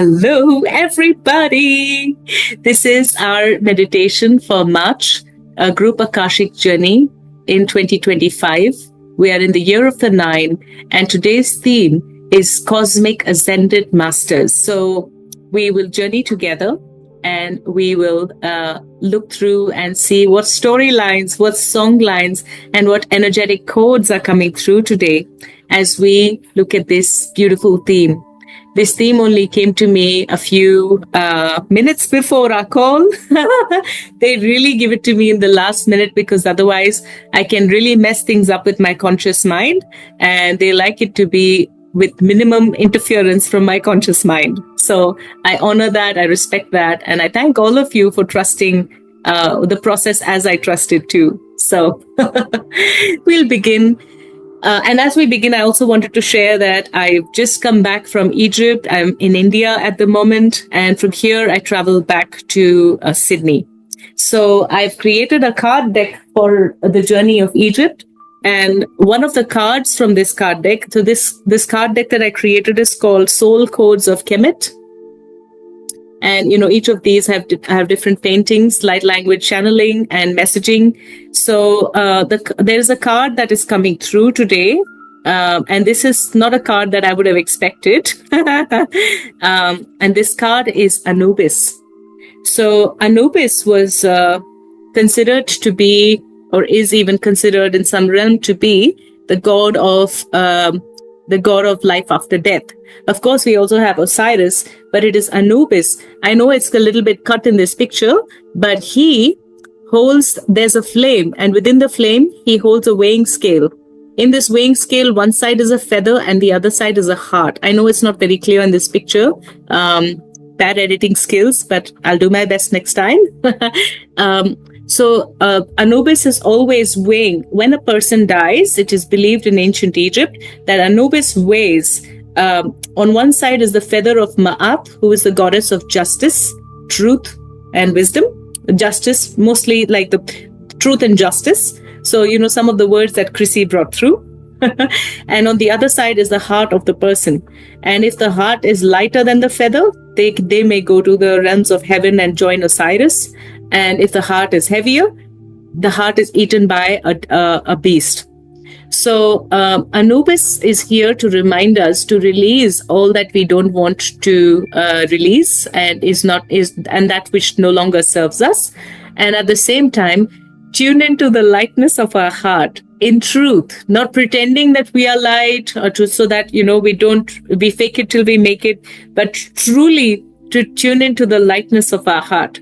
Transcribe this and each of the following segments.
Hello, everybody. This is our meditation for March, a Group Akashic journey in 2025. We are in the year of the 9, and today's theme is Cosmic Ascended Masters. So we will journey together and we will look through and see what storylines, what song lines, and what energetic codes are coming through today as we look at this beautiful theme. This theme only came to me a few minutes before our call. They really give it to me in the last minute because otherwise I can really mess things up with my conscious mind, and they like it to be with minimum interference from my conscious mind. So I honor that, I respect that, and I thank all of you for trusting the process as I trust it too. So we'll begin. And as we begin, I also wanted to share that I've just come back from Egypt. I'm in India at the moment. And from here, I travel back to Sydney. So I've created a card deck for the journey of Egypt. And one of the cards from this card deck, so this card deck that I created is called Soul Codes of Kemet. And, each of these have different paintings, light language channeling and messaging. So there's a card that is coming through today. And this is not a card that I would have expected. And this card is Anubis. So Anubis was considered to be, or is even considered in some realm to be, the god of life after death. Of course, we also have Osiris, but it is Anubis. I know it's a little bit cut in this picture, but there's a flame, and within the flame, he holds a weighing scale. In this weighing scale, one side is a feather and the other side is a heart. I know it's not very clear in this picture. Bad editing skills, but I'll do my best next time. So Anubis is always weighing. When a person dies, it is believed in ancient Egypt that Anubis weighs. On one side is the feather of Ma'at, who is the goddess of justice, truth, and wisdom. Justice, mostly like the truth and justice. So, some of the words that Chrissy brought through. And on the other side is the heart of the person. And if the heart is lighter than the feather, they may go to the realms of heaven and join Osiris. And if the heart is heavier, the heart is eaten by a beast. So Anubis is here to remind us to release all that we don't want to release and that which no longer serves us. And at the same time, tune into the lightness of our heart in truth, not pretending that we are light so that, we fake it till we make it, but truly to tune into the lightness of our heart.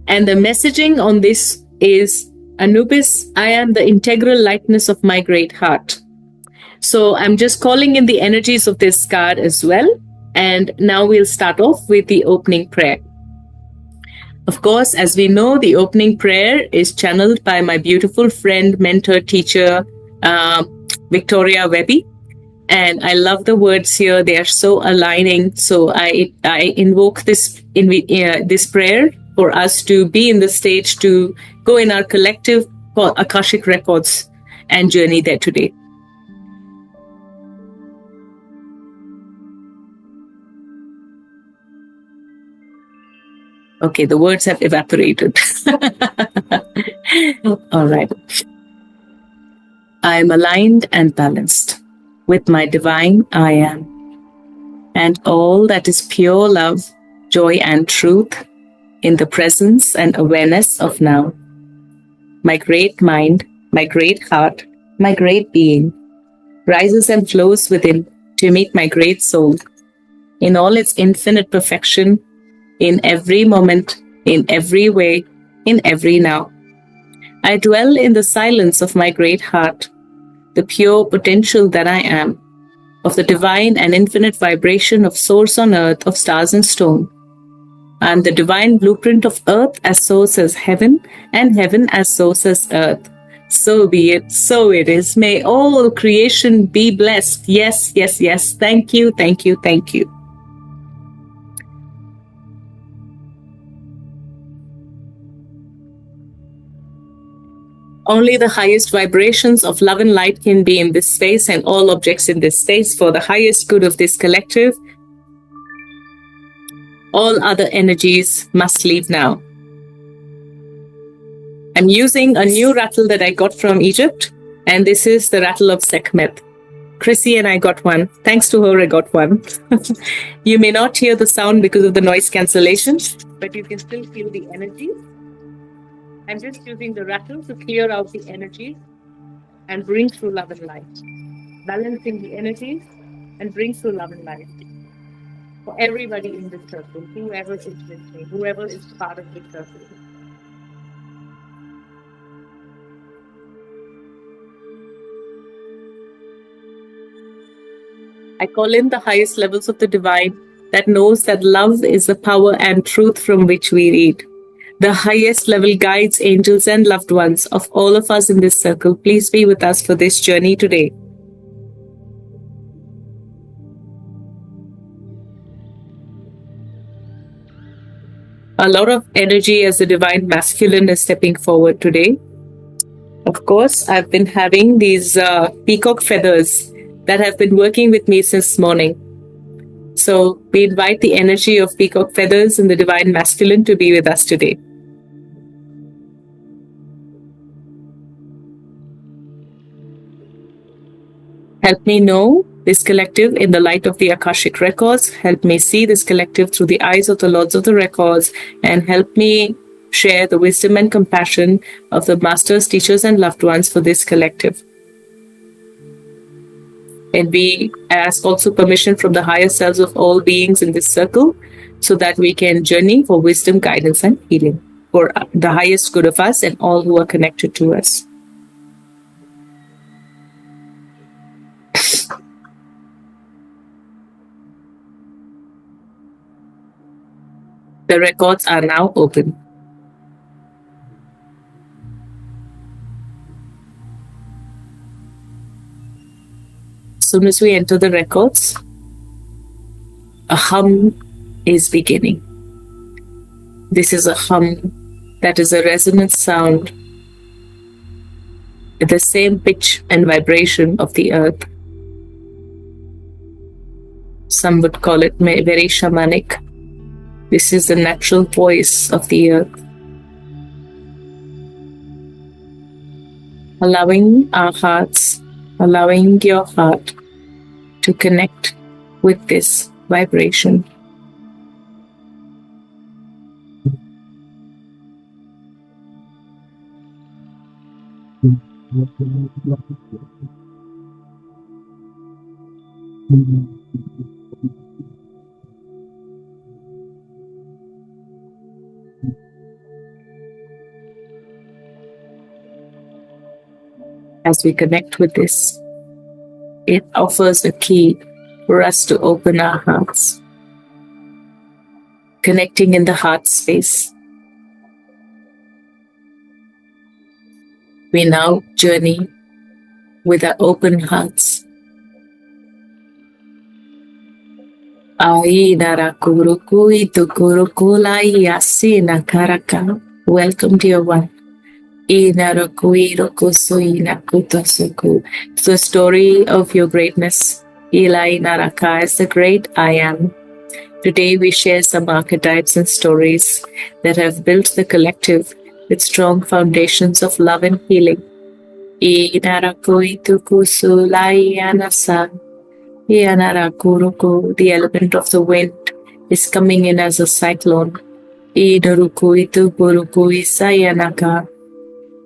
And the messaging on this is, Anubis, I am the integral lightness of my great heart. So I'm just calling in the energies of this card as well. And now we'll start off with the opening prayer. Of course, as we know, the opening prayer is channeled by my beautiful friend, mentor, teacher, Victoria Webby. And I love the words here. They are so aligning. So I invoke this prayer for us to be in the stage to go in our collective Akashic records and journey there today. Okay, the words have evaporated. All right. I am aligned and balanced with my divine I am, and all that is pure love, joy, and truth in the presence and awareness of now. My great mind, my great heart, my great being rises and flows within to meet my great soul in all its infinite perfection, in every moment, in every way, in every now. I dwell in the silence of my great heart, the pure potential that I am, of the divine and infinite vibration of source on earth, of stars and stone. I am the divine blueprint of earth as source as heaven, and heaven as source as earth. So be it, so it is. May all creation be blessed. Yes, yes, yes. Thank you, thank you, thank you. Only the highest vibrations of love and light can be in this space, and all objects in this space for the highest good of this collective All other energies must leave now. I'm using a new rattle that I got from Egypt, and this is the rattle of Sekhmet. Chrissy and I got one. Thanks to her, I got one. You may not hear the sound because of the noise cancellation, but you can still feel the energy. I'm just using the rattle to clear out the energy and bring through love and light. Balancing the energies and bring through love and light. For everybody in this circle, whoever is listening, whoever is part of this circle. I call in the highest levels of the divine that knows that love is the power and truth from which we read. The highest level guides, angels, and loved ones of all of us in this circle, please be with us for this journey today. A lot of energy as the divine masculine is stepping forward today. Of course, I've been having these peacock feathers that have been working with me since morning. So we invite the energy of peacock feathers and the divine masculine to be with us today. Help me know this collective in the light of the Akashic records. Help me see this collective through the eyes of the Lords of the Records, and help me share the wisdom and compassion of the masters, teachers, and loved ones for this collective. And we ask also permission from the higher selves of all beings in this circle so that we can journey for wisdom, guidance, and healing for the highest good of us and all who are connected to us. The records are now open. As soon as we enter the records, a hum is beginning. This is a hum that is a resonant sound with the same pitch and vibration of the earth. Some would call it very shamanic. This is the natural voice of the earth. Allowing our hearts, allowing your heart to connect with this vibration. As we connect with this, it offers a key for us to open our hearts. Connecting in the heart space. We now journey with our open hearts. Welcome, dear one. It's the story of your greatness. Ilai Naraka is the great I am. Today we share some archetypes and stories that have built the collective with strong foundations of love and healing. The element of the wind is coming in as a cyclone.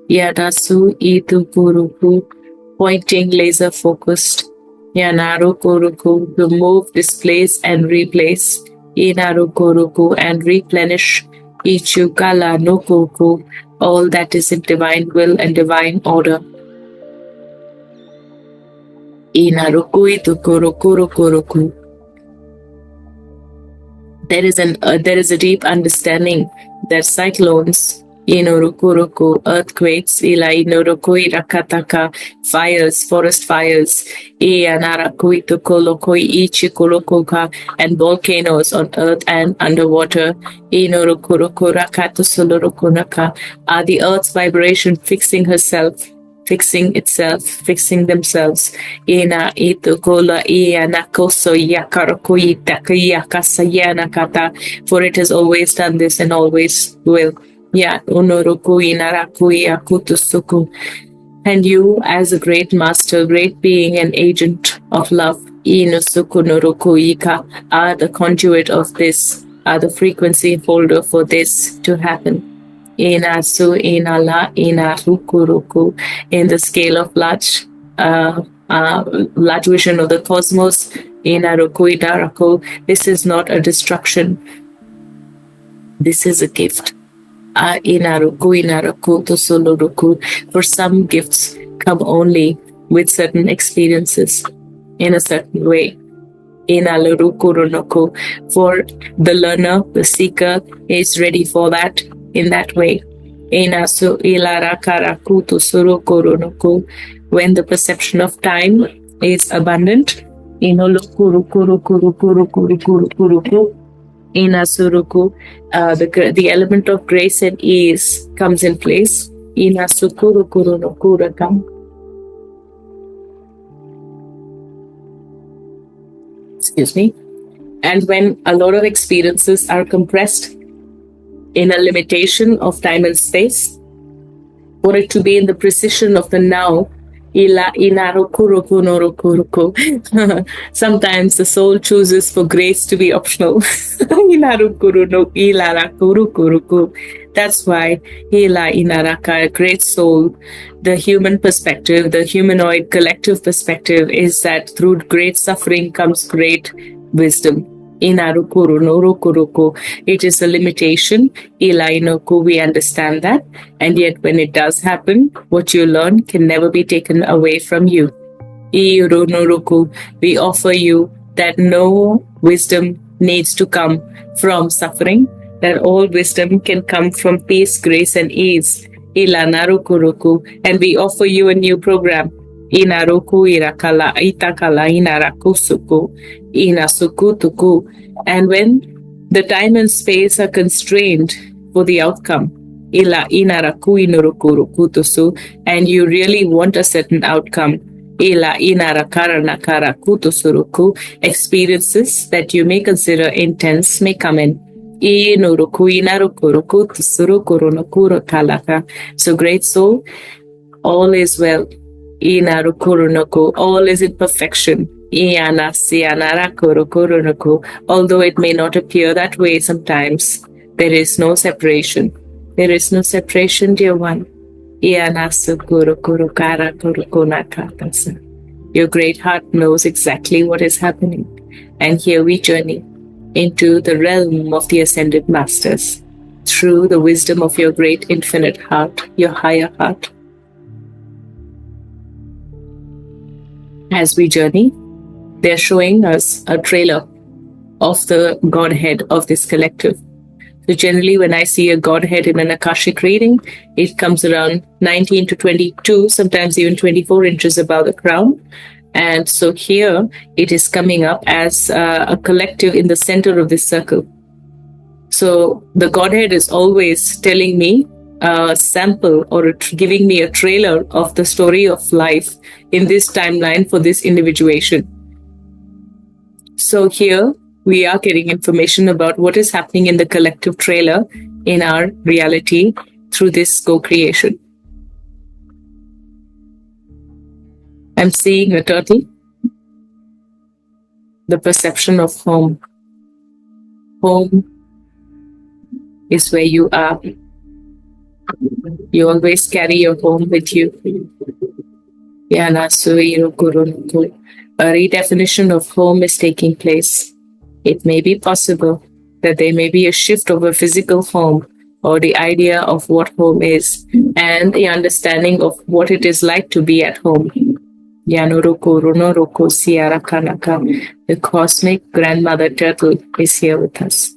Yadasu itu kuruku, pointing laser focused. Yanaru kuruku, remove, displace and replace. Inaru kuruku, and replenish. Ichukala no kuruku, all that is in divine will and divine order. Inaruku itu kuruku. There is a deep understanding that cyclones, earthquakes, fires, forest fires, and volcanoes on earth and underwater, are the earth's vibration fixing herself fixing itself, fixing themselves. Ina itukola ianakoso yakarokoi takayakasayana kata. For it has always done this and always will. Ya unoroku inarakui akutusuku. And you, as a great master, great being and agent of love, Inusuku Norukuika, are the conduit of this, are the frequency holder for this to happen. Inasu inala inarukuruku, in the scale of large vision of the cosmos. Inaruku idaraku. This is not a destruction. This is a gift. For some gifts come only with certain experiences in a certain way. For the learner, the seeker is ready for that in that way. When the perception of time is abundant, Inasuruku, the element of grace and ease comes in place. Excuse me. And when a lot of experiences are compressed in a limitation of time and space, for it to be in the precision of the now, sometimes the soul chooses for grace to be optional. That's why great soul, the human perspective, the humanoid collective perspective is that through great suffering comes great wisdom. It is a limitation. We understand that. And yet when it does happen, what you learn can never be taken away from you. We offer you that no wisdom needs to come from suffering, that all wisdom can come from peace, grace, and ease. And we offer you a new program. Inaroku irakala itakala inarakusuku inasukutuku. And when the time and space are constrained for the outcome, ila inaraku inurukurukutusu, and you really want a certain outcome, ila inarakarana kutusuruku, experiences that you may consider intense may come in. So great soul, all is well. All is in perfection. Although it may not appear that way sometimes, there is no separation. There is no separation, dear one. Your great heart knows exactly what is happening. And here we journey into the realm of the Ascended Masters through the wisdom of your great infinite heart, your higher heart. As we journey, they're showing us a trailer of the Godhead of this collective. So generally when I see a Godhead in an Akashic reading, it comes around 19 to 22, sometimes even 24 inches above the crown. And so here it is coming up as a collective in the center of this circle. So the Godhead is always telling me a sample or giving me a trailer of the story of life in this timeline for this individuation. So here we are getting information about what is happening in the collective trailer in our reality through this co-creation. I'm seeing a turtle, the perception of home. Home is where you are. You always carry your home with you. A redefinition of home is taking place. It may be possible that there may be a shift of a physical home or the idea of what home is and the understanding of what it is like to be at home. The cosmic grandmother turtle is here with us.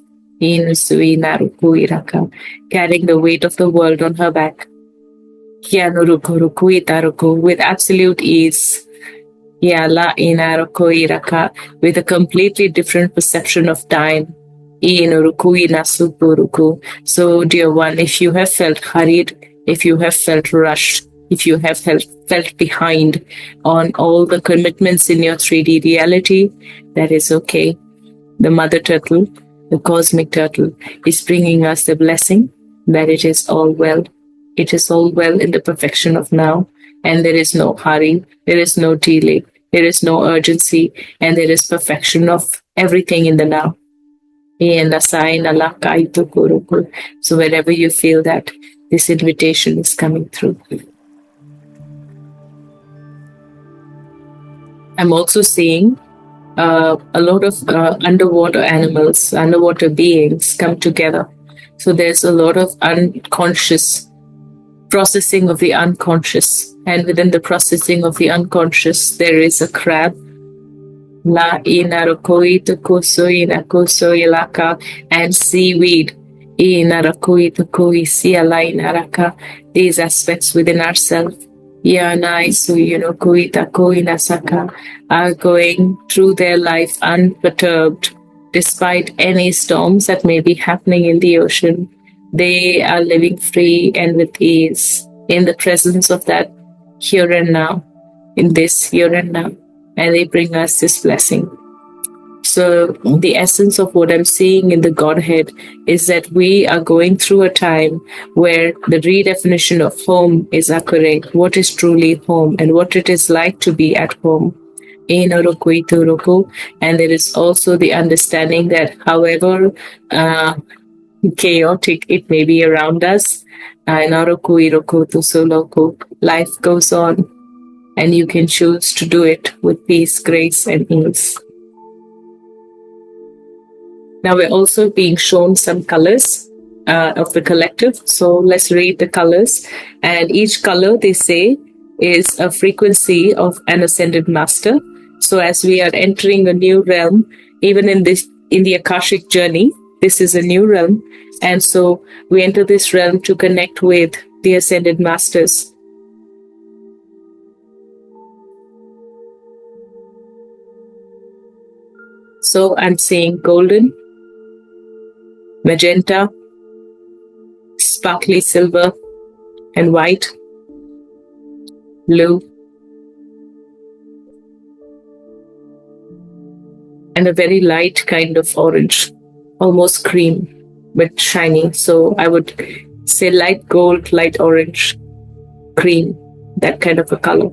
Carrying the weight of the world on her back. With absolute ease. With a completely different perception of time. So, dear one, if you have felt hurried, if you have felt rushed, If you have felt behind on all the commitments in your 3D reality, that is okay. The mother turtle, the cosmic turtle, is bringing us the blessing that it is all well. It is all well in the perfection of now, and there is no hurry, there is no delay, there is no urgency, and there is perfection of everything in the now. So wherever you feel that, this invitation is coming through. I'm also seeing a lot of underwater animals, underwater beings come together. So there's a lot of unconscious processing of the unconscious. And within the processing of the unconscious, there is a crab. La inarokoi tukosoi nakosoi laka, and seaweed. Inarakoi tukoi siala inaraka. These aspects within ourselves are going through their life unperturbed despite any storms that may be happening in the ocean. They are living free and with ease in the presence of that here and now, in this here and now, and they bring us this blessing. So the essence of what I'm seeing in the Godhead is that we are going through a time where the redefinition of home is accurate, what is truly home and what it is like to be at home. And there is also the understanding that however chaotic it may be around us, life goes on and you can choose to do it with peace, grace and ease. Now we're also being shown some colors of the collective. So let's read the colors. And each color, they say, is a frequency of an ascended master. So as we are entering a new realm, even in the Akashic journey, this is a new realm. And so we enter this realm to connect with the ascended masters. So I'm seeing golden, magenta, sparkly silver and white, blue, and a very light kind of orange, almost cream, but shiny. So I would say light gold, light orange, cream, that kind of a color.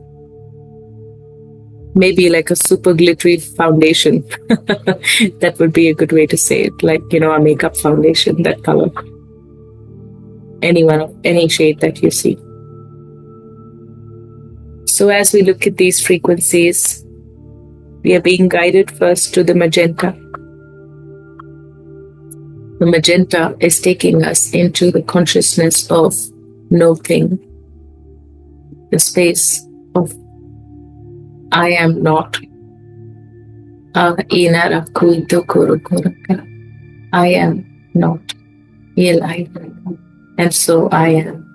Maybe like a super glittery foundation. That would be a good way to say it. Like, a makeup foundation, that color. Any shade that you see. So as we look at these frequencies, we are being guided first to the magenta. The magenta is taking us into the consciousness of no thing. The space of I am not. I am not. And so I am.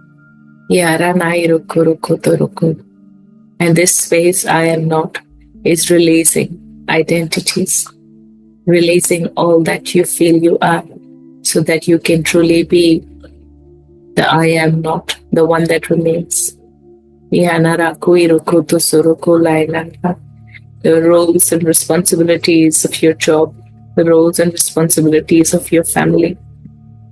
And this space I am not is releasing identities, releasing all that you feel you are, so that you can truly be the I am not, the one that remains. The roles and responsibilities of your job, the roles and responsibilities of your family,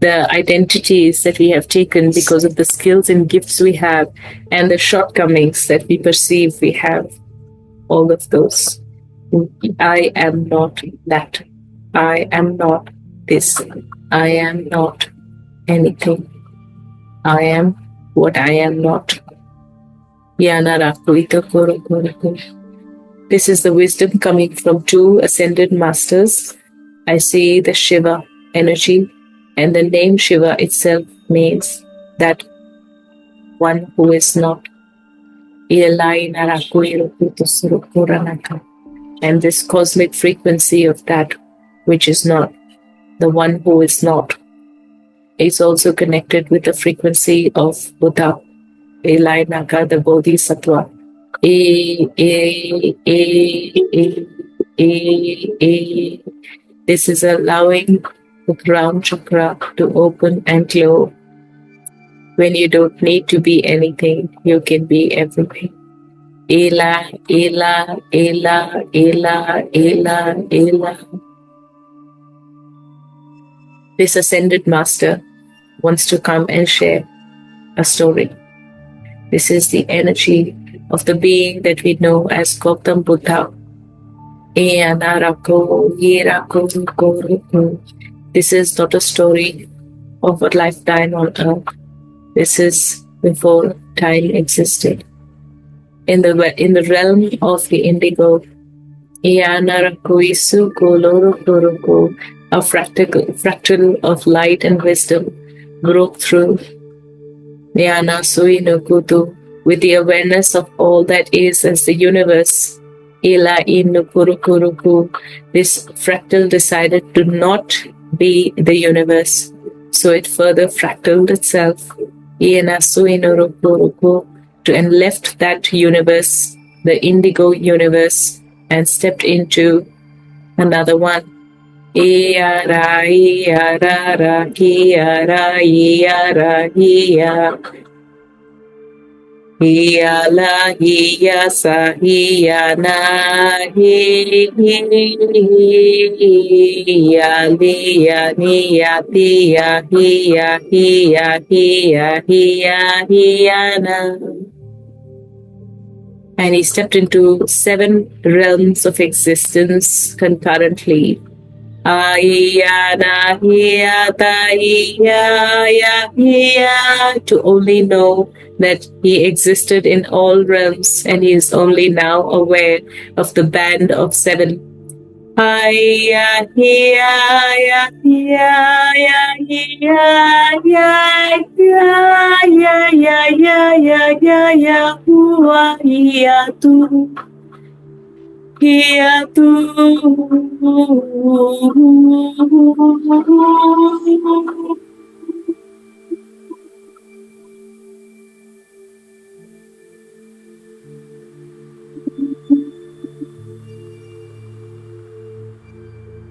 the identities that we have taken because of the skills and gifts we have, and the shortcomings that we perceive we have, all of those. I am not that. I am not this. I am not anything. I am what I am not. This is the wisdom coming from two ascended masters. I see the Shiva energy, and the name Shiva itself means that one who is not. And this cosmic frequency of that which is not, the one who is not, is also connected with the frequency of Buddha, the Bodhisattva. This is allowing the crown chakra to open and glow when you don't need to be anything, you can be everything. Ela, Ela, Ela, Ela, Ela, Ela. This ascended master wants to come and share a story. This is the energy of the being that we know as Gautam Buddha. This is not a story of a lifetime on earth. This is before time existed. In the realm of the indigo, a fractal of light and wisdom broke through with the awareness of all that is as the universe. This fractal decided to not be the universe, so it further fractaled itself and left that universe, the indigo universe, and stepped into another one. Hiya la hiya sa hiya na hiya liya niya tiya hiya hiya hiya hiya hiya na. And he stepped into 7 realms of existence concurrently. To only know that he existed in all realms, and he is only now aware of the band of 7.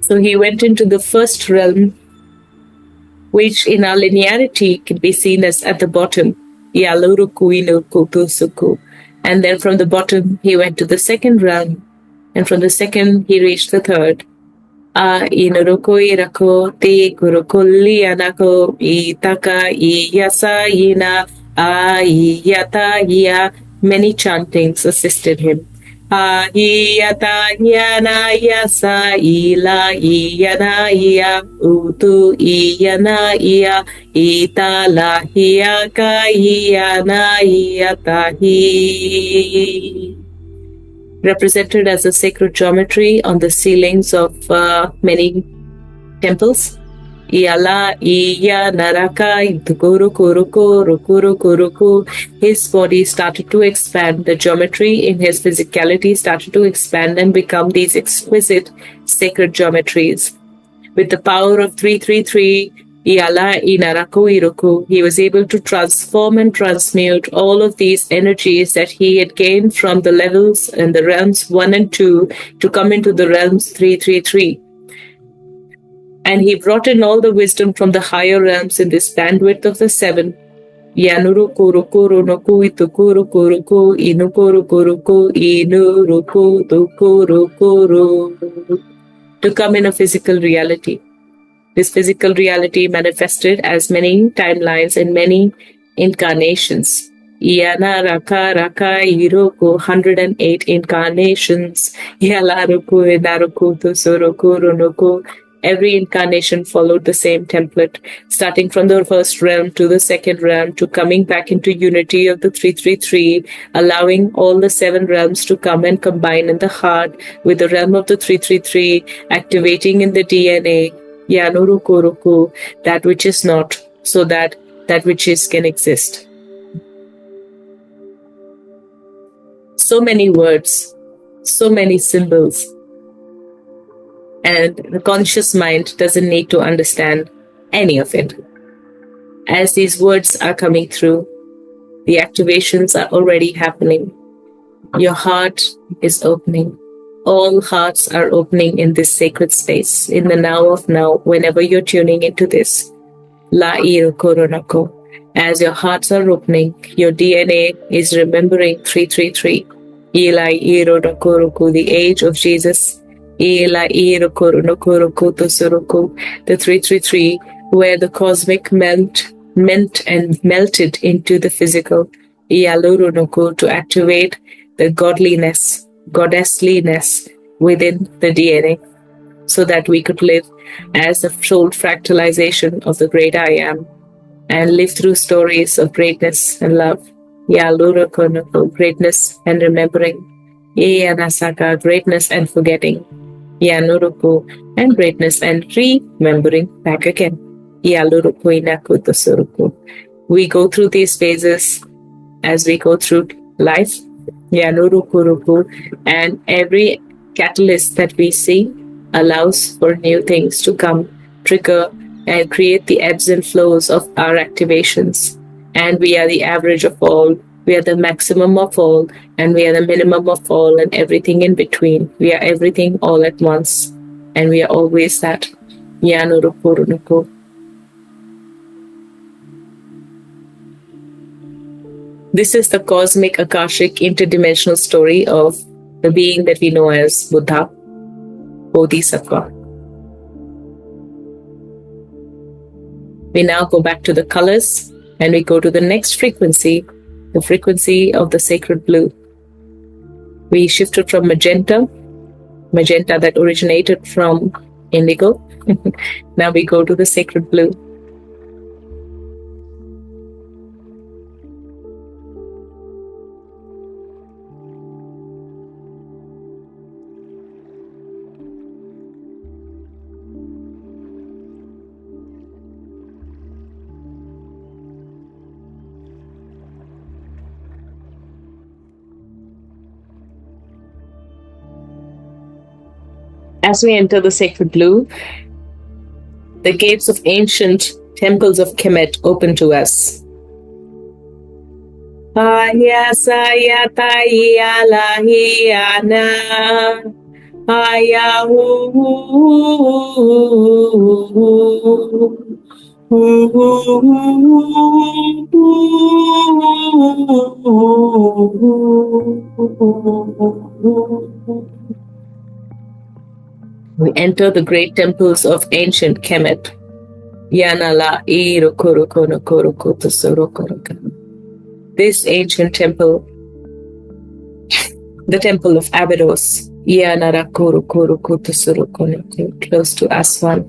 So he went into the first realm, which in our linearity can be seen as at the bottom. And then from the bottom, he went to the second realm. And from the second, he reached the third. Many chantings assisted him. Represented as a sacred geometry on the ceilings of many temples. His body started to expand. The geometry in his physicality started to expand and become these exquisite sacred geometries. With the power of 333, he was able to transform and transmute all of these energies that he had gained from the levels and the realms 1 and 2 to come into the realms 333. And he brought in all the wisdom from the higher realms in this bandwidth of the 7. To come in a physical reality. This physical reality manifested as many timelines and many incarnations. 108 incarnations. Every incarnation followed the same template, starting from the first realm to the second realm to coming back into unity of the 333, allowing all the 7 realms to come and combine in the heart with the realm of the 333, activating in the DNA, that which is not, so that that which is can exist. So many words, so many symbols. And the conscious mind doesn't need to understand any of it. As these words are coming through, the activations are already happening. Your heart is opening. All hearts are opening in this sacred space, in the now of now, whenever you're tuning into this. La Iro Koronako. As your hearts are opening, your DNA is remembering 333. Eli Irodokuruku, the age of Jesus. Eli Irokurunokuruku Tosuruku, the 333, where the cosmic meant and melted into the physical. Ialurunuku, to activate the godliness, goddessliness within the DNA, so that we could live as the soul fractalization of the Great I Am and live through stories of greatness and love. Yalurukunuku, greatness and remembering. Yanasaka, greatness and forgetting. Yanuruku, and greatness and remembering back again. Yaluruku inaku tosuruku. We go through these phases as we go through life. Yanurukuruku, and every catalyst that we see allows for new things to come, trigger, and create the ebbs and flows of our activations. And we are the average of all. We are the maximum of all, and we are the minimum of all, and everything in between. We are everything all at once, and we are always that. Yanurukurunuku. This is the Cosmic Akashic interdimensional story of the being that we know as Buddha, Bodhisattva. We now go back to the colors and we go to the next frequency, the frequency of the sacred blue. We shifted from magenta that originated from indigo. Now we go to the sacred blue. As we enter the sacred blue, the gates of ancient temples of Kemet open to us. Aya saya taya lahiyana aya We enter the great temples of ancient Kemet. This ancient temple, the temple of Abydos, close to Aswan.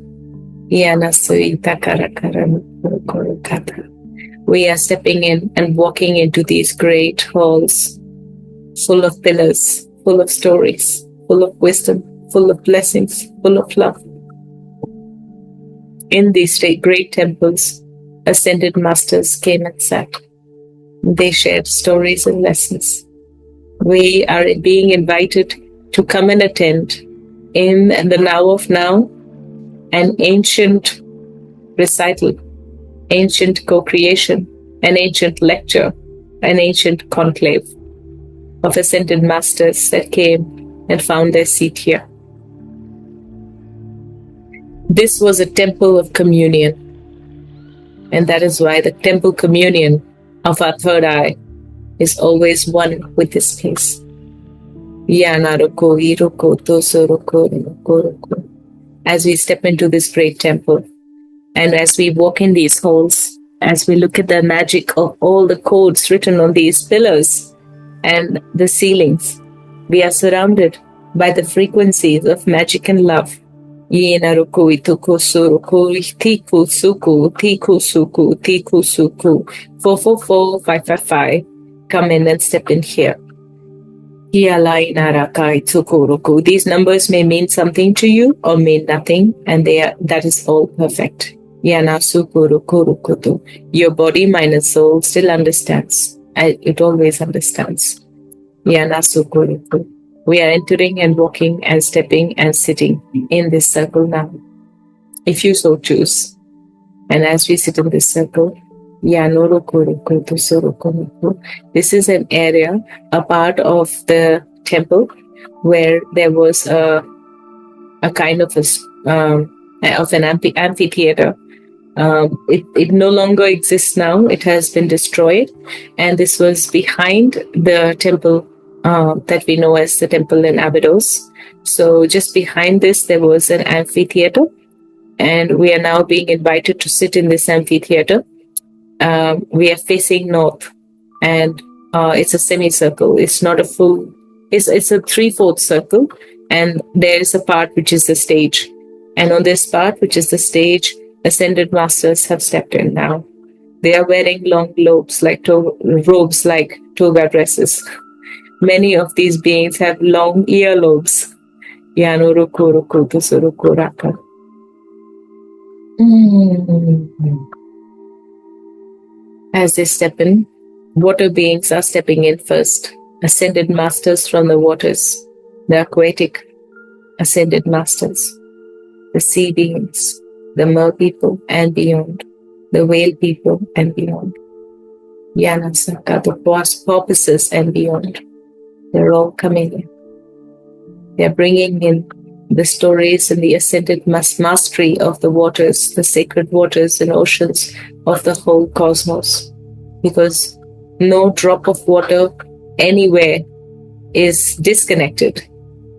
We are stepping in and walking into these great halls, full of pillars, full of stories, full of wisdom, full of blessings, full of love. In these great temples, ascended masters came and sat. They shared stories and lessons. We are being invited to come and attend in the now of now an ancient recital, ancient co-creation, an ancient lecture, an ancient conclave of ascended masters that came and found their seat here. This was a temple of communion, and that is why the temple communion of our third eye is always one with this place. As we step into this great temple, and as we walk in these halls, as we look at the magic of all the codes written on these pillars and the ceilings, we are surrounded by the frequencies of magic and love. 444-555. Come in and step in here. These numbers may mean something to you or mean nothing, and that is all perfect. Your body, mind, and soul still understands. It always understands. We are entering and walking and stepping and sitting in this circle now, if you so choose. And as we sit in this circle, this is an area, a part of the temple where there was a kind of an amphitheater It no longer exists now. It has been destroyed. And this was behind the temple that we know as the temple in Abydos. So just behind this, there was an amphitheater. And we are now being invited to sit in this amphitheater. We are facing north. And it's a semicircle. It's not a full, it's a 3/4 circle. And there is a part which is the stage. And on this part, which is the stage, ascended masters have stepped in now. They are wearing long robes like toga dresses. Many of these beings have long earlobes. As they step in, water beings are stepping in first. Ascended masters from the waters, the aquatic ascended masters, the sea beings, the mer people and beyond, the whale people and beyond, Yanasaka, the porpoises and beyond. They're all coming in. They're bringing in the stories and the ascended mastery of the waters, the sacred waters and oceans of the whole cosmos. Because no drop of water anywhere is disconnected.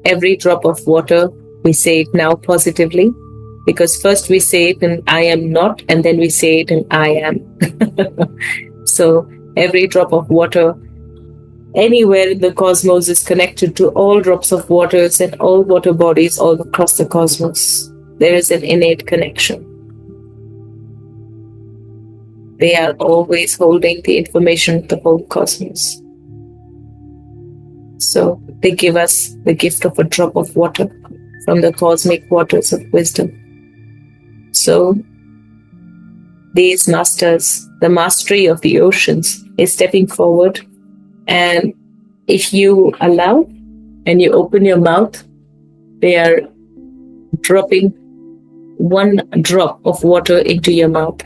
Every drop of water, we say it now positively, because first we say it in I am not, and then we say it in I am. So every drop of water anywhere in the cosmos is connected to all drops of waters and all water bodies all across the cosmos. There is an innate connection. They are always holding the information of the whole cosmos. So they give us the gift of a drop of water from the cosmic waters of wisdom. So these masters, the mastery of the oceans, is stepping forward. And if you allow and you open your mouth, they are dropping one drop of water into your mouth.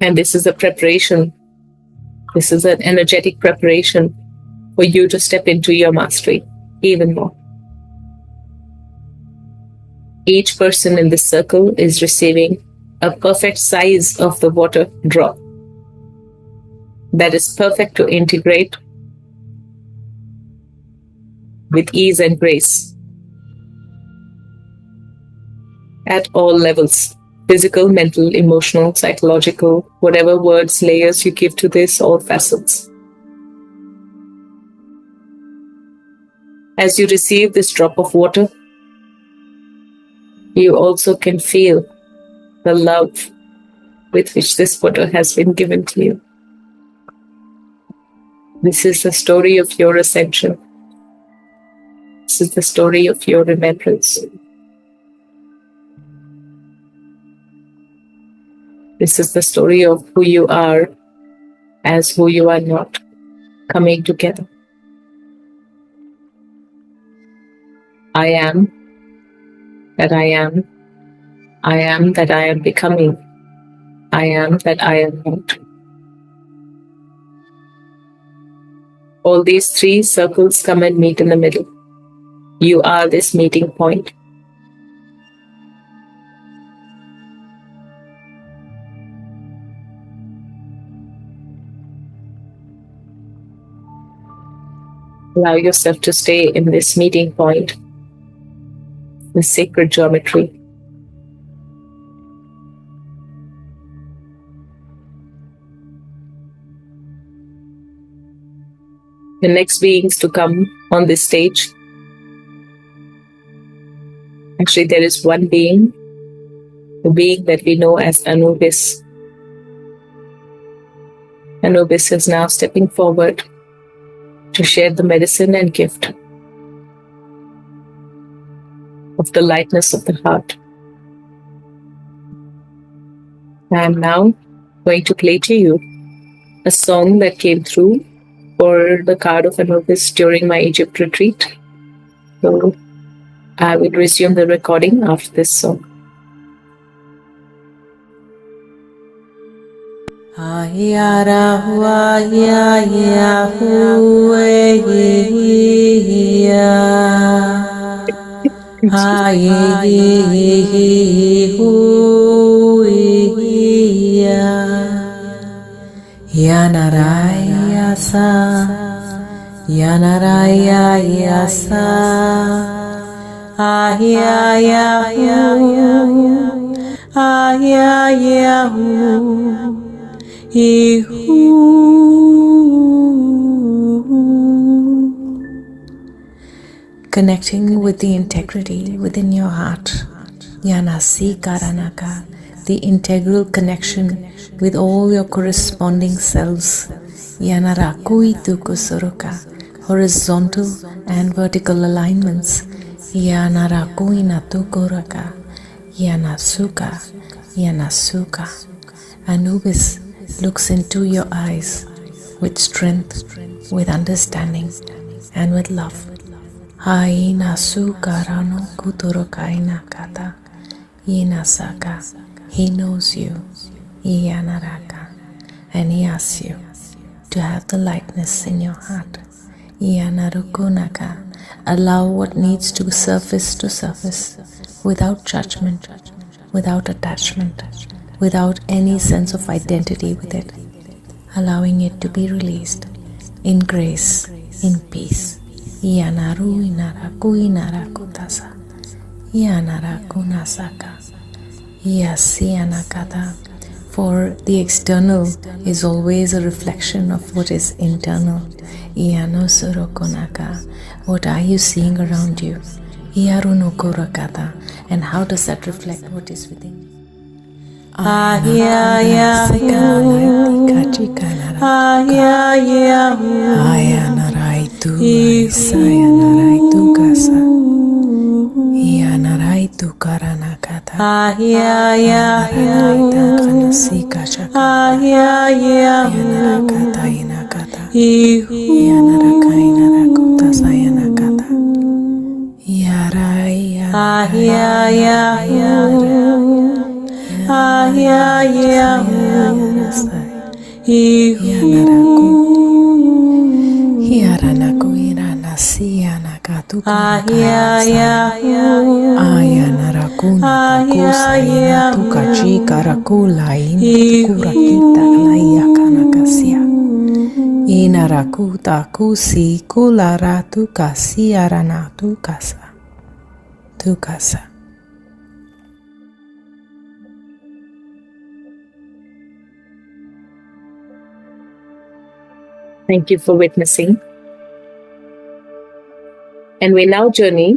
And this is a preparation. This is an energetic preparation for you to step into your mastery even more. Each person in this circle is receiving a perfect size of the water drop that is perfect to integrate with ease and grace at all levels: physical, mental, emotional, psychological, whatever words, layers you give to this, all facets. As you receive this drop of water, you also can feel the love with which this water has been given to you. This is the story of your ascension. This is the story of your remembrance. This is the story of who you are as who you are not, coming together. I am that I am. I am that I am becoming. I am that I am not. All these three circles come and meet in the middle. You are this meeting point. Allow yourself to stay in this meeting point, the sacred geometry. The next beings to come on this stage. Actually, there is one being, the being that we know as Anubis. Anubis is now stepping forward to share the medicine and gift of the lightness of the heart. I am now going to play to you a song that came through for the card of Anubis during my Egypt retreat. So I will resume the recording after this song. Yanarayasa, Yanarayasa, Ahyayahu, Ahyayahu, Ihu. Connecting with the integrity within your heart. Yanasi Karanaka, the integral connection with all your corresponding selves. Yanarakui Tukusuruka, horizontal and vertical alignments. Yanarakui Natukuraka, Yanasuka, Yanasuka. Anubis looks into your eyes with strength, with understanding, and with love. Haina sukarano kuturokaina kata. Inasaka. He knows you. Iyanaraka. And he asks you to have the lightness in your heart. Iyanarukunaka. Allow what needs to surface without judgment, without attachment, without any sense of identity with it. Allowing it to be released in grace, in peace. Yanaru inaraku inarakutasa. Yanaraku nasaka. Yasianakata. For the external is always a reflection of what is internal. Iyanosurokonaka. What are you seeing around you? Iyarunokurakata. And how does that reflect what is within you? Inarakuta kusi kularatu kasi aranatu kasa. Tukasa. Thank you for witnessing. And we now journey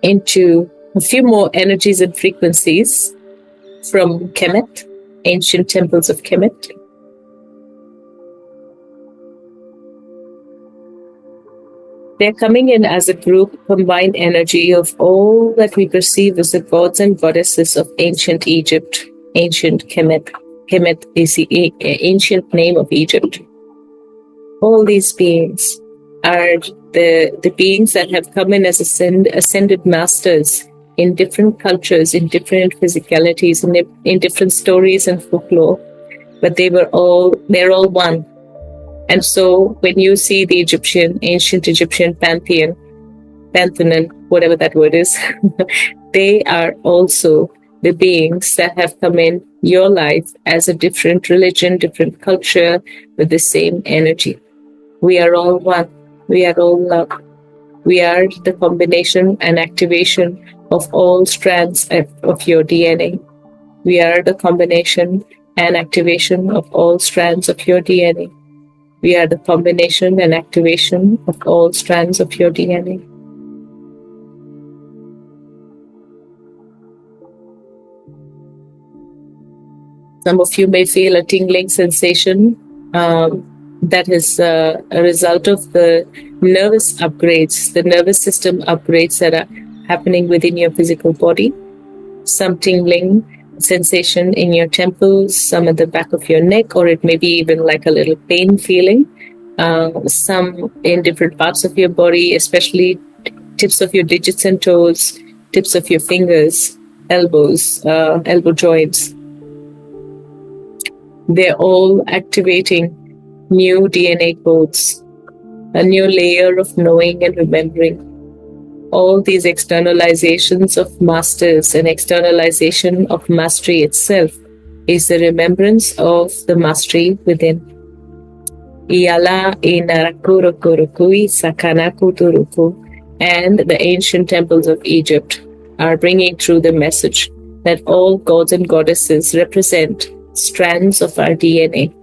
into a few more energies and frequencies from Kemet, ancient temples of Kemet. They're coming in as a group, combined energy of all that we perceive as the gods and goddesses of ancient Egypt, ancient Kemet. Kemet is the ancient name of Egypt. All these beings are the beings that have come in as ascended masters in different cultures, in different physicalities, in different stories and folklore, but they're all one. And so when you see the ancient Egyptian pantheon, whatever that word is, they are also the beings that have come in your life as a different religion, different culture, with the same energy. We are all one. We are all love. We are the combination and activation of all strands of your DNA. We are the combination and activation of all strands of your DNA. We are the combination and activation of all strands of your DNA. Some of you may feel a tingling sensation that is a result of the nervous upgrades, the nervous system upgrades that are happening within your physical body. Some tingling sensation in your temples, some at the back of your neck, or it may be even like a little pain feeling. Some in different parts of your body, especially tips of your digits and toes, tips of your fingers, elbows, elbow joints. They're all activating new DNA codes, a new layer of knowing and remembering. all these externalizations of masters and externalization of mastery itself is the remembrance of the mastery within. Iyala inarakurukurukui sakanakuturuku, and the ancient temples of Egypt are bringing through the message that all gods and goddesses represent strands of our DNA,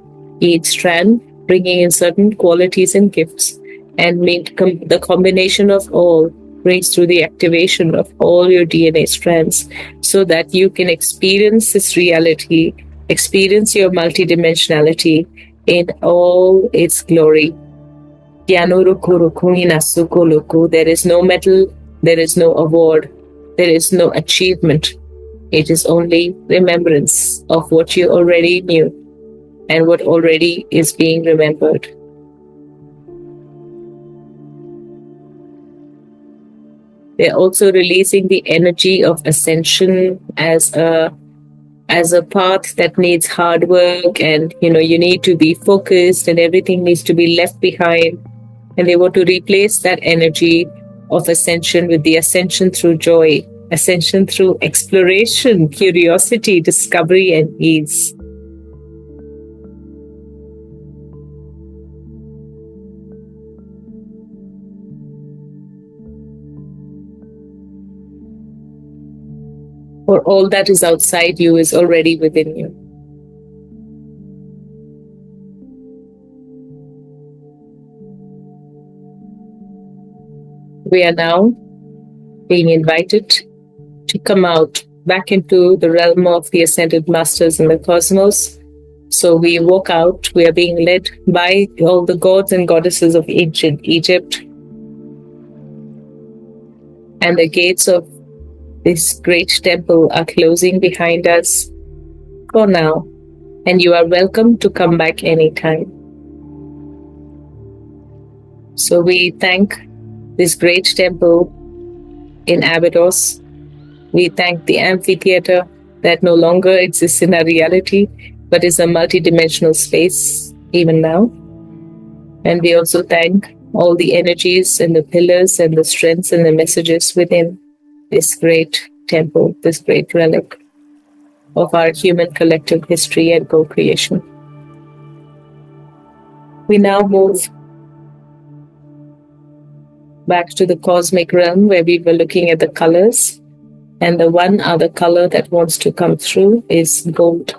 each strand bringing in certain qualities and gifts, and the combination of all brings through the activation of all your DNA strands so that you can experience this reality, experience your multidimensionality in all its glory. There is no medal, there is no award, there is no achievement. It is only remembrance of what you already knew and what already is being remembered. They're also releasing the energy of ascension as a path that needs hard work, and you need to be focused and everything needs to be left behind. And they want to replace that energy of ascension with the ascension through joy, ascension through exploration, curiosity, discovery, and ease. For all that is outside you is already within you. We are now being invited to come out back into the realm of the Ascended Masters in the cosmos. So we walk out, we are being led by all the gods and goddesses of ancient Egypt. And the gates of this great temple are closing behind us for now. And you are welcome to come back anytime. So we thank this great temple in Abydos. We thank the amphitheater that no longer exists in our reality, but is a multidimensional space even now. And we also thank all the energies and the pillars and the strengths and the messages within this great temple, this great relic of our human collective history and co-creation. We now move back to the cosmic realm where we were looking at the colors, and the one other color that wants to come through is gold.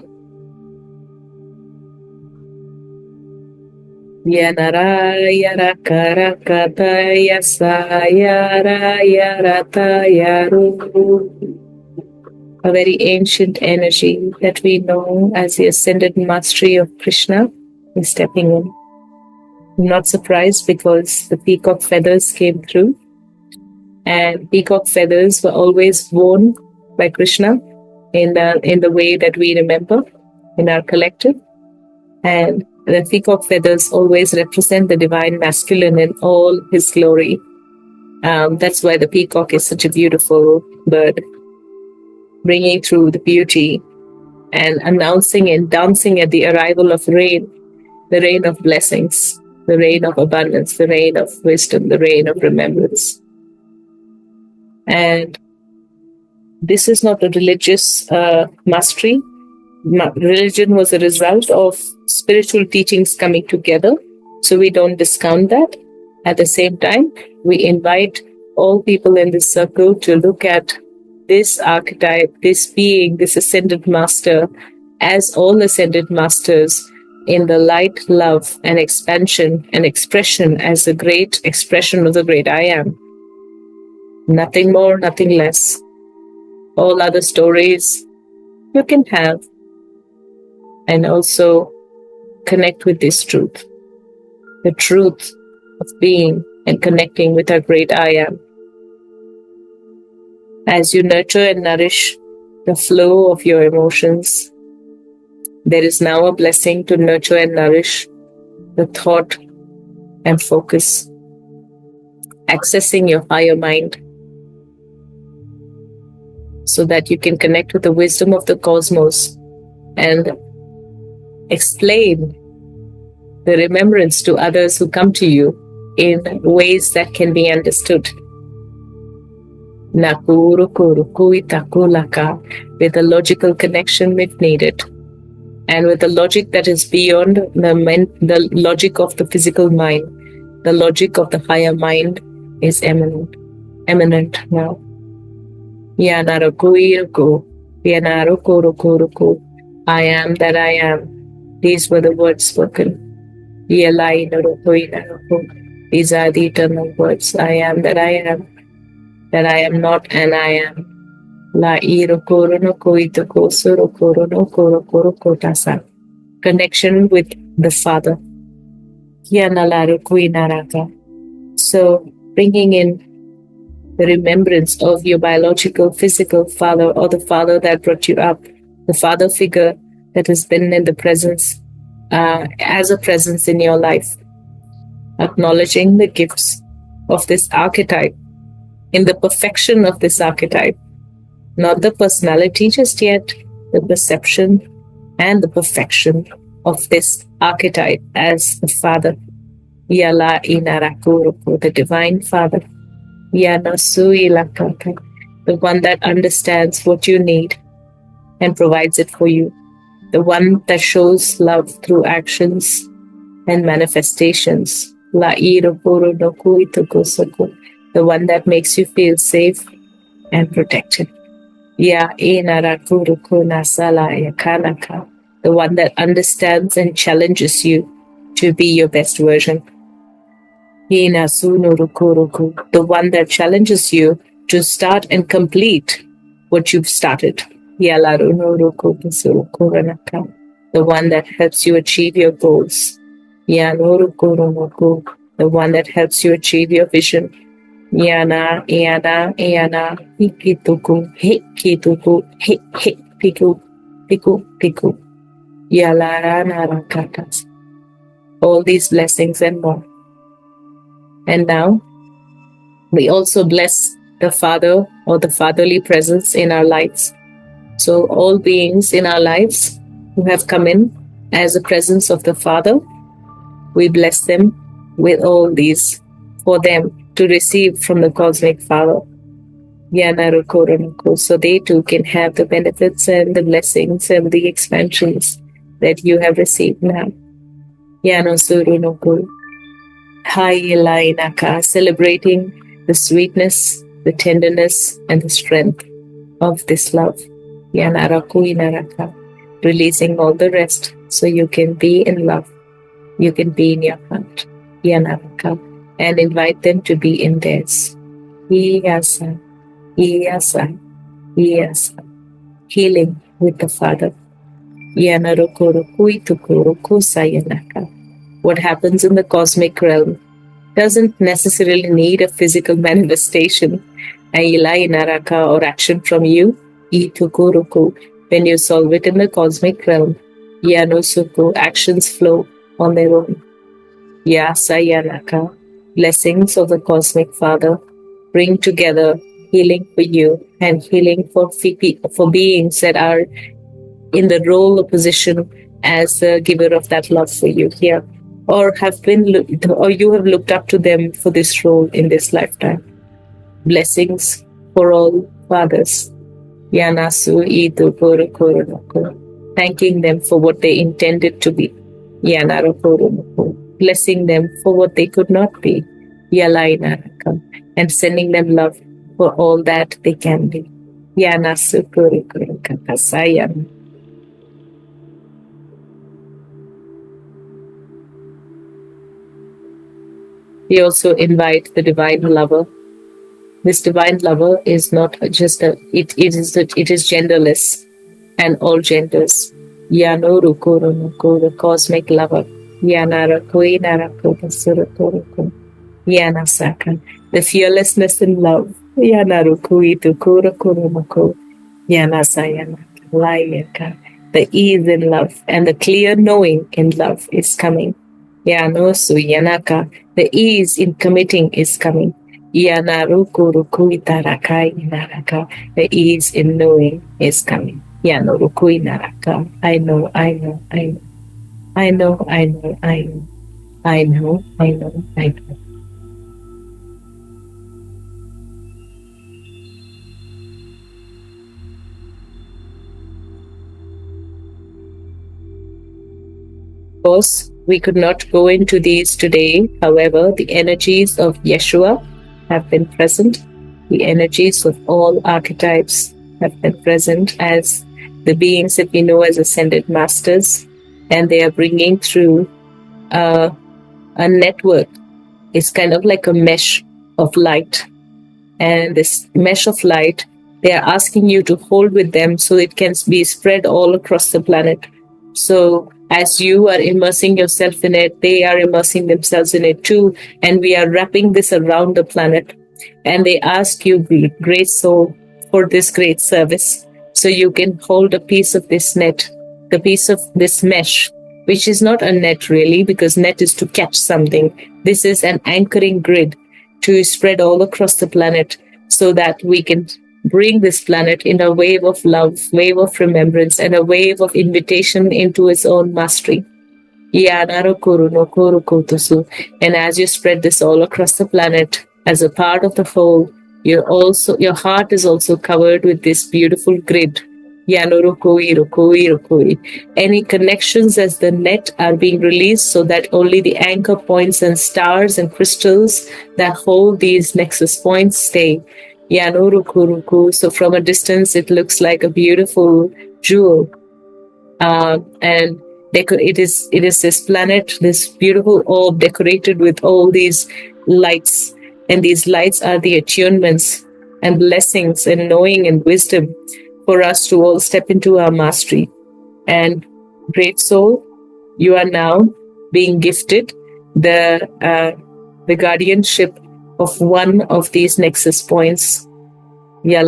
A very ancient energy that we know as the ascended mastery of Krishna is stepping in. I'm not surprised because the peacock feathers came through, and peacock feathers were always worn by Krishna in the way that we remember in our collective. And the peacock feathers always represent the divine masculine in all his glory. That's why the peacock is such a beautiful bird, bringing through the beauty and announcing and dancing at the arrival of rain, the rain of blessings, the rain of abundance, the rain of wisdom, the rain of remembrance. And this is not a religious mastery. Religion was a result of spiritual teachings coming together, so we don't discount that. At the same time, we invite all people in this circle to look at this archetype, this being, this ascended master, as all ascended masters, in the light, love, and expansion and expression as the great expression of the Great I Am. Nothing more, nothing less. All other stories you can have, and also connect with this truth, the truth of being and connecting with our Great I Am. As you nurture and nourish the flow of your emotions, there is now a blessing to nurture and nourish the thought and focus, accessing your higher mind so that you can connect with the wisdom of the cosmos and explain the remembrance to others who come to you in ways that can be understood. with a logical connection if needed, and with a logic that is beyond the logic of the physical mind. The logic of the higher mind is eminent now. I am that I am. These were the words spoken. These are the eternal words. I am that I am. That I am not and I am. Connection with the Father. So, bringing in the remembrance of your biological, physical father, or the father that brought you up, the father figure that has been in the presence, as a presence in your life. Acknowledging the gifts of this archetype, in the perfection of this archetype, not the personality just yet, the perception and the perfection of this archetype as the Father. Yala Inarakuruku, the Divine Father. Yana Sui Lakaka, the one that understands what you need and provides it for you. The one that shows love through actions and manifestations. La Irupuru no Kuitukusuku, the one that makes you feel safe and protected. Ya Inarakuruku Nasala Yakanaka, the one that understands and challenges you to be your best version. The one that challenges you to start and complete what you've started. The one that helps you achieve your goals. The one that helps you achieve your vision. All these blessings and more. And now, we also bless the Father or the fatherly presence in our lives. So all beings in our lives who have come in as a presence of the Father, we bless them with all these for them to receive from the Cosmic Father. So they too can have the benefits and the blessings and the expansions that you have received now. Celebrating the sweetness, the tenderness, and the strength of this love. Releasing all the rest so you can be in love. You can be in your heart. And invite them to be in theirs. Healing with the Father. What happens in the cosmic realm doesn't necessarily need a physical manifestation or action from you. When you solve it in the cosmic realm, actions flow on their own. Blessings of the Cosmic Father bring together healing for you and healing for beings that are in the role or position as the giver of that love for you here, or you have looked up to them for this role in this lifetime. Blessings for all fathers. Thanking them for what they intended to be. Blessing them for what they could not be. And sending them love for all that they can be. We also invite the Divine Lover. This Divine Lover is not just it is genderless and all genders. The Cosmic Lover. The fearlessness in love. The ease in love and the clear knowing in love is coming. The ease in committing is coming. The ease in knowing is coming. I know. course, we could not go into these today. However, the energies of Yeshua have been present. The energies of all archetypes have been present as the beings that we know as ascended masters, and they are bringing through a network. It's kind of like a mesh of light, and this mesh of light, they are asking you to hold with them so it can be spread all across the planet. So as you are immersing yourself in it, they are immersing themselves in it too, and we are wrapping this around the planet. And they ask you, great soul, for this great service. So you can hold a piece of this net, the piece of this mesh, which is not a net really, because net is to catch something. This is an anchoring grid to spread all across the planet so that we can bring this planet in a wave of love, wave of remembrance, and a wave of invitation into its own mastery. And as you spread this all across the planet as a part of the whole, your heart is also covered with this beautiful grid. Any connections as the net are being released so that only the anchor points and stars and crystals that hold these nexus points stay. So from a distance, it looks like a beautiful jewel. And it is this planet, this beautiful orb decorated with all these lights. And these lights are the attunements and blessings and knowing and wisdom for us to all step into our mastery. And great soul, you are now being gifted the guardianship of one of these nexus points. This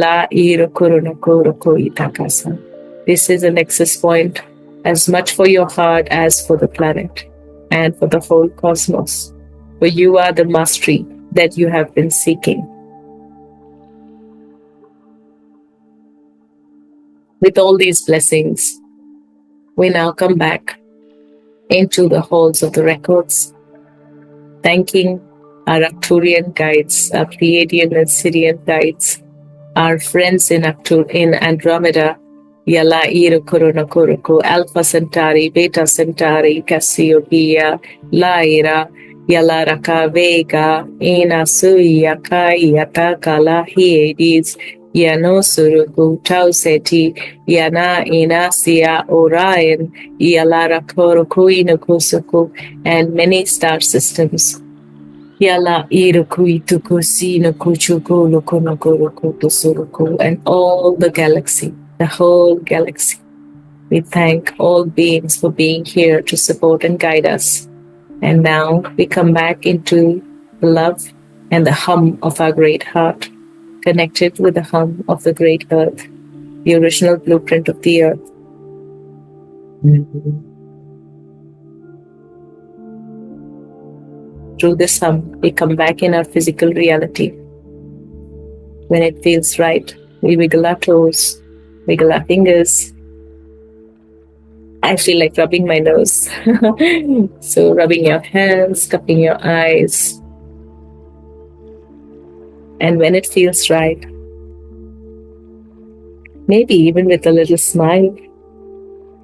is a nexus point as much for your heart as for the planet and for the whole cosmos. For you are the mastery that you have been seeking. With all these blessings, we now come back into the halls of the records, thanking our Arcturian guides, our Pleiadian and Sirian guides, our friends in Andromeda, Yala Iro Corona Koroko, Alpha Centauri, Beta Centauri, Cassiopeia, Lyra, Yala Raka Vega, Ina Sui, Yakai, Yatakala, Hyades, Yano Suruku, Tau Seti, Yana Inasia, Orion, Yalara Koroko, Inakosuku, and many star systems. Yala Iruku Ituku no Kuchuku Lokonoko Suruku, and all the galaxy, the whole galaxy. We thank all beings for being here to support and guide us. And now we come back into the love and the hum of our great heart, connected with the hum of the great earth, the original blueprint of the earth. Through this hum, we come back in our physical reality. When it feels right, we wiggle our toes, wiggle our fingers. I feel like rubbing my nose. So rubbing your hands, cupping your eyes. And when it feels right, maybe even with a little smile,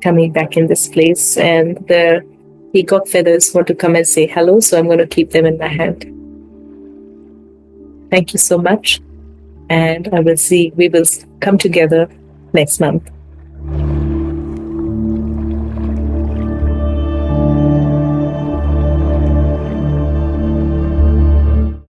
coming back in this place, and the peacock feathers want to come and say hello, so I'm going to keep them in my hand. Thank you so much, and we will come together next month.